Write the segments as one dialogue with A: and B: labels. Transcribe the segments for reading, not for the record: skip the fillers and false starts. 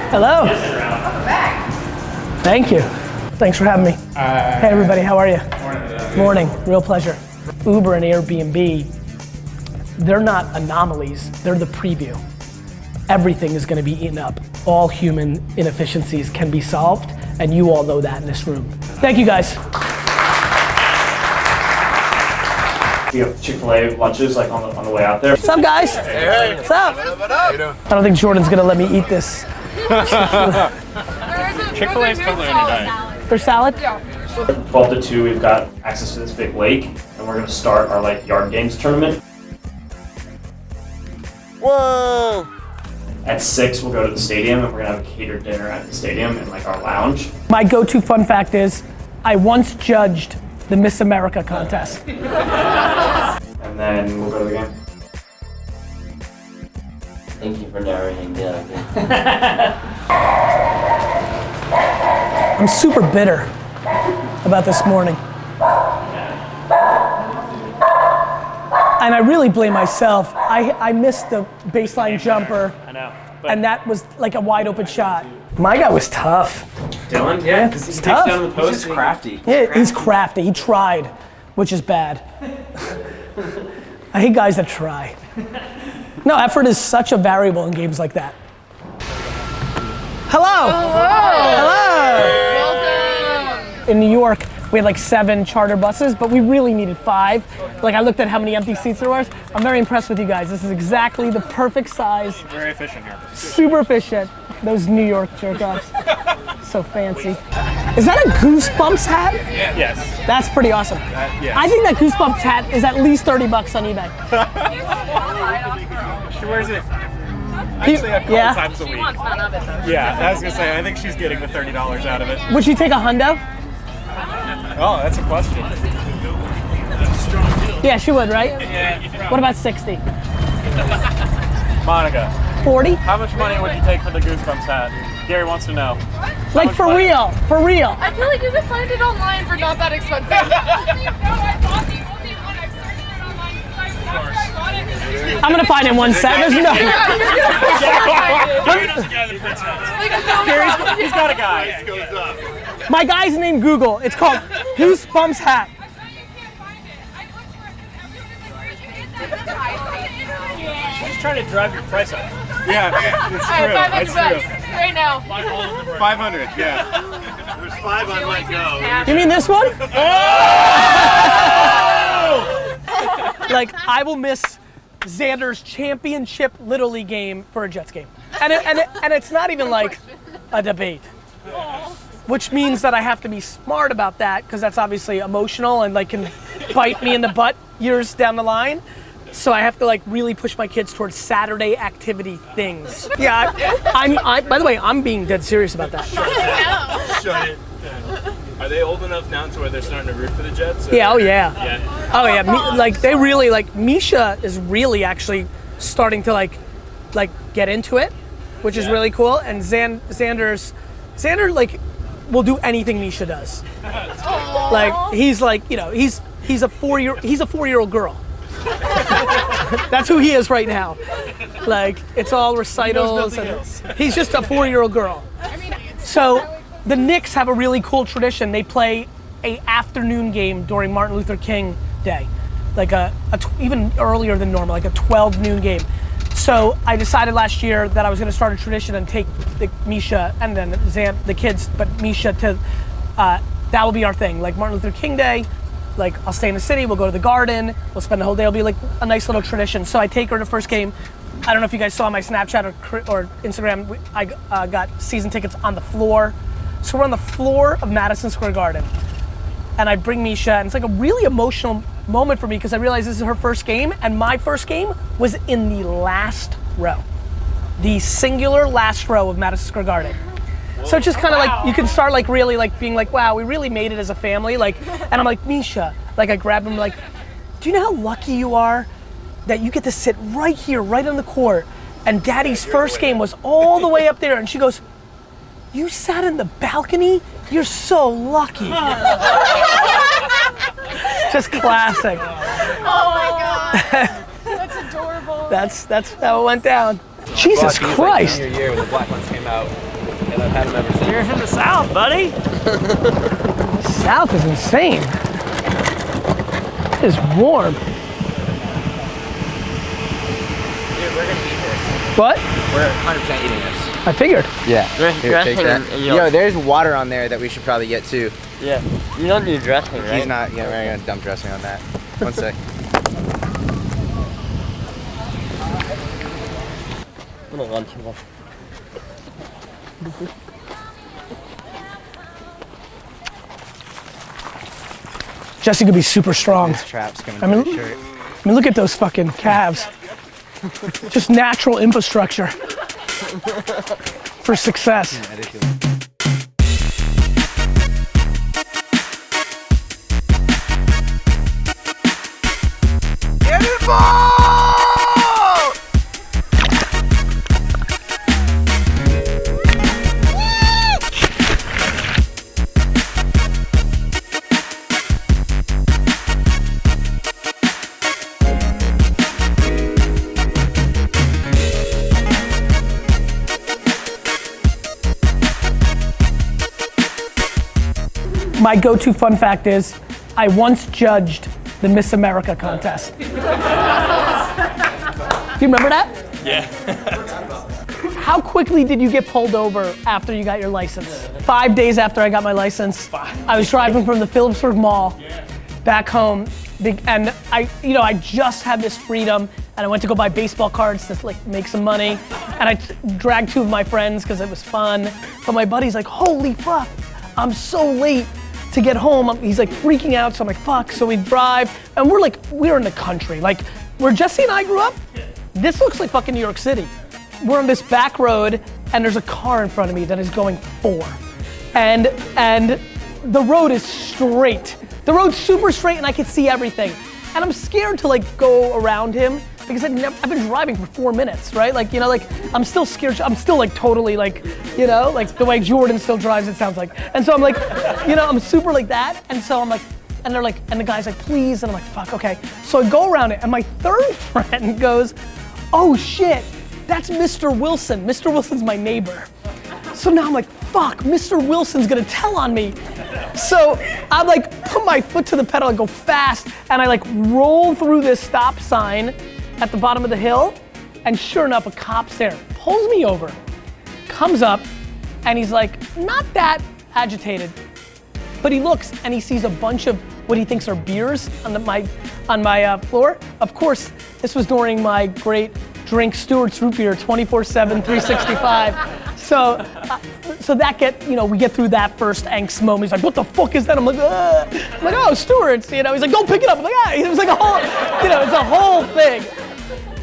A: Hello.
B: Welcome back.
A: Thank you. Thanks for having me. Hey everybody, how are you? Morning. Real pleasure. Uber and Airbnb, they're not anomalies, they're the preview. Everything is going to be eaten up. All human inefficiencies can be solved, and you all know that in this room. Thank you guys.
C: We have Chick-fil-A lunches like on the way out there.
A: What's up, guys?
D: Hey.
A: What's up?
D: What up?
A: I don't think Jordan's gonna let me eat this.
D: Chick-fil-A's totally on your diet.
A: For salad?
B: Yeah.
C: 12 to 2, we've got access to this big lake, and we're gonna start our like yard games tournament.
D: Whoa!
C: At 6, we'll go to the stadium, and we're gonna have a catered dinner at the stadium in like our lounge.
A: My go-to fun fact is, I once judged the Miss America contest.
C: And then we'll go to the game.
E: Thank you for narrating down.
A: I'm super bitter about this morning. And I really blame myself. I missed the baseline jumper.
C: I know.
A: And that was like a wide open shot. My guy was tough.
C: Dylan? Yeah, because he takes
A: tough.
C: down the post.
D: He's just crafty.
A: Yeah, he's crafty. He tried, which is bad. I hate guys that try. No, effort is such a variable in games like that. Hello. Hello.
B: Welcome.
A: In New York, we had like 7 charter buses, but we really needed 5. Like I looked at how many empty seats there was. I'm very impressed with you guys. This is exactly the perfect size.
D: Very efficient here.
A: Super efficient. Those New York jerk-offs. So fancy. Is that a Goosebumps hat?
D: Yes.
A: That's pretty awesome.
D: Yes.
A: I think that Goosebumps hat is at least $30 on eBay.
D: She wears it actually a couple times a week.
B: Wants none of it though.
D: Yeah, I was gonna say, I think she's getting the $30 out of it.
A: Would she take a hundo?
D: Oh, that's a question.
A: Yeah, she would, right? What about 60?
D: Monica,
A: 40?
D: how much money would you take for the Goosebumps hat? Gary wants to know.
A: Like for real, for real.
B: I feel like you can find it online for not that expensive. I bought the only one. I searched for it online because I bought it.
A: I'm gonna find it in 1 second. There's no.
D: He's got a guy.
A: My guy's named Google. It's called Goosebumps hat.
D: She's trying to drive your price up. Yeah, it's
B: All right,
D: true.
B: $500
D: It's true.
B: right now.
D: 500, yeah. There's 5 on Let Go.
A: You mean this one? Like I will miss Xander's championship Little League game for a Jets game, and it's not even like a debate, which means that I have to be smart about that because that's obviously emotional and like can bite me in the butt years down the line. So I have to like really push my kids towards Saturday activity things. Yeah, I by the way, I'm being dead serious about that.
F: Shut it down. Are they old enough now to where they're starting to root for the Jets? Or?
A: Yeah, oh yeah.
F: Yeah.
A: Oh yeah, like they really like, Misha is really actually starting to like get into it, which is really cool. And Xander like will do anything Misha does. Like he's like, you know, he's a 4-year-old girl. That's who he is right now. Like it's all recitals and he's just a 4-year-old girl. So the Knicks have a really cool tradition. They play a afternoon game during Martin Luther King Day, like even earlier than normal, like a 12 noon game. So I decided last year that I was going to start a tradition and take Misha and then the kids, but Misha to that will be our thing. Like Martin Luther King Day, like I'll stay in the city, we'll go to the garden, we'll spend the whole day. It'll be like a nice little tradition. So I take her to the first game. I don't know if you guys saw my Snapchat or Instagram. I got season tickets on the floor. So we're on the floor of Madison Square Garden. And I bring Misha, and it's like a really emotional moment for me because I realize this is her first game, and my first game was in the last row. The singular last row of Madison Square Garden. So it's just kind of like, you can start like really like being like, wow, we really made it as a family. Like, and I'm like, Misha, like I grabbed him like, do you know how lucky you are that you get to sit right here, right on the court, and Daddy's first game was all the way up there, and she goes, you sat in the balcony? You're so lucky. Just classic.
B: Oh my god. That's adorable.
A: That's how it went down. Jesus Christ.
G: Senior year when the black ones came out, and I've had them ever since.
D: You're in the South, buddy.
A: South is insane. It is warm.
G: Dude, we're gonna eat this.
A: What?
G: We're 100% eating this.
A: I figured.
G: Yeah. Here, take that.
E: Dressing,
G: Yo, there's water on there that we should probably get too.
E: Yeah. You don't do dressing, right?
G: He's not. Yeah, we're gonna dump dressing on that. One sec.
E: I'm gonna run too much.
A: Jesse could be super strong.
G: This trap's coming
A: I mean,
G: through the shirt.
A: I mean, look at those fucking calves. Just natural infrastructure for success.
G: Get involved!
A: My go-to fun fact is, I once judged the Miss America contest. Do you remember that?
D: Yeah.
A: How quickly did you get pulled over after you got your license? 5 days after I got my license, I was driving from the Phillipsburg Mall back home, and I just had this freedom, and I went to go buy baseball cards to like make some money, and I dragged 2 of my friends because it was fun. But my buddy's like, holy fuck, I'm so late to get home. He's like freaking out, so I'm like, fuck. So we drive, and we're in the country. Like, where Jesse and I grew up, this looks like fucking New York City. We're on this back road, and there's a car in front of me that is going 4. And the road is straight. The road's super straight, and I can see everything. And I'm scared to like go around him, because I've been driving for 4 minutes, right? Like, you know, like, I'm still scared. I'm still like totally like, you know, like the way Jordan still drives, it sounds like. And so I'm like, you know, I'm super like that. And so I'm like, and they're like, and the guy's like, please. And I'm like, fuck, okay. So I go around it, and my third friend goes, oh shit, that's Mr. Wilson. Mr. Wilson's my neighbor. So now I'm like, fuck, Mr. Wilson's gonna tell on me. So I'm like, put my foot to the pedal, I go fast, and I like roll through this stop sign at the bottom of the hill, and sure enough, a cop's there, pulls me over, comes up, and he's like, not that agitated, but he looks and he sees a bunch of what he thinks are beers on my floor. Of course, this was during my great drink Stewart's root beer 24/7, 365. So we get through that first angst moment. He's like, what the fuck is that? I'm like, ugh. I'm like, oh, Stewart's, you know. He's like, go pick it up. I'm like, ah. It was like a whole, you know, it's a whole thing.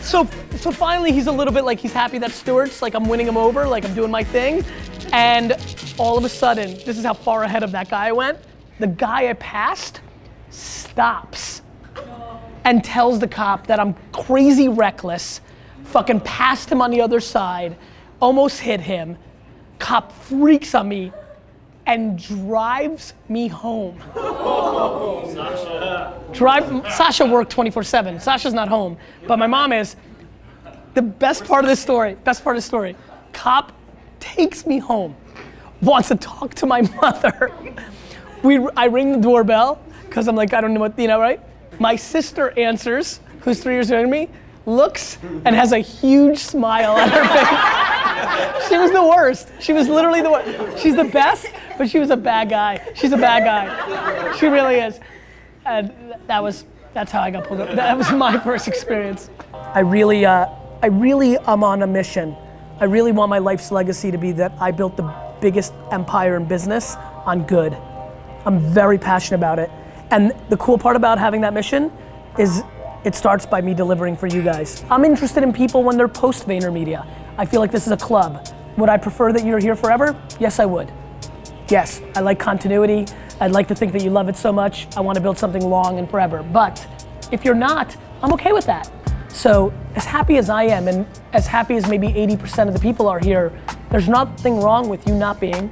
A: So finally he's a little bit like, he's happy that Stewart's, like I'm winning him over, like I'm doing my thing. And all of a sudden, this is how far ahead of that guy I went. The guy I passed stops and tells the cop that I'm crazy reckless, fucking passed him on the other side, almost hit him. Cop freaks on me and drives me home. Sasha worked 24/7. Sasha's not home, but my mom is. The best part of this story, cop takes me home, wants to talk to my mother. I ring the doorbell, because I'm like, I don't know what, you know, right? My sister answers, who's 3 years younger than me, looks and has a huge smile on her face. She was the worst. She was literally the worst. She's the best, but she was a bad guy. She's a bad guy. She really is. And that's how I got pulled up. That was my first experience. I really am on a mission. I really want my life's legacy to be that I built the biggest empire in business on good. I'm very passionate about it. And the cool part about having that mission is it starts by me delivering for you guys. I'm interested in people when they're post VaynerMedia. I feel like this is a club. Would I prefer that you're here forever? Yes, I would. Yes, I like continuity. I'd like to think that you love it so much. I want to build something long and forever. But if you're not, I'm okay with that. So as happy as I am, and as happy as maybe 80% of the people are here, there's nothing wrong with you not being.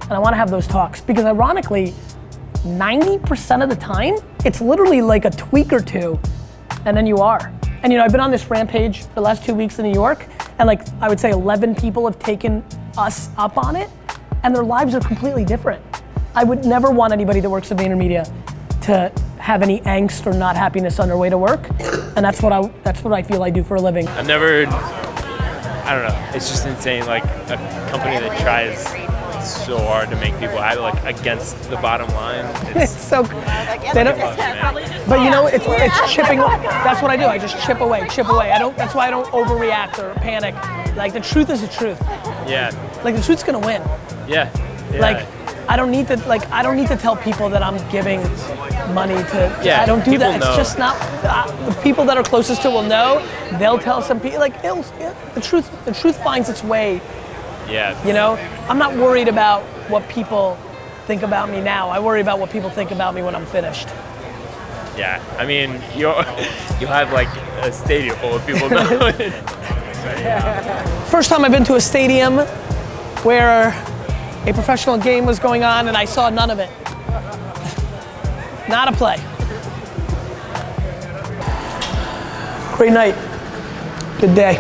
A: And I want to have those talks, because ironically, 90% of the time, it's literally like a tweak or two, and then you are. And you know, I've been on this rampage for the last 2 weeks in New York, and like I would say 11 people have taken us up on it, and their lives are completely different. I would never want anybody that works at VaynerMedia to have any angst or not happiness on their way to work, and that's what I feel I do for a living.
D: I've never, I don't know, it's just insane, like a company that tries so hard to make people act like against the bottom line.
A: It's so, they don't, but you know, it's chipping, that's what I do, I just chip away. That's why I don't overreact or panic. Like the truth is the truth.
D: Yeah.
A: Like the truth's gonna win.
D: Yeah.
A: Like, I don't need to tell people that I'm giving money to,
D: Yeah,
A: I don't do that.
D: people know.
A: It's just not, the people that are closest to will know, they'll tell some people, like, the truth finds its way,
D: Yeah.
A: you know? I'm not worried about what people think about me now. I worry about what people think about me when I'm finished.
D: Yeah. I mean, you'll have like a stadium full of people now.
A: First time I've been to a stadium where a professional game was going on and I saw none of it. Not a play. Great night. Good day.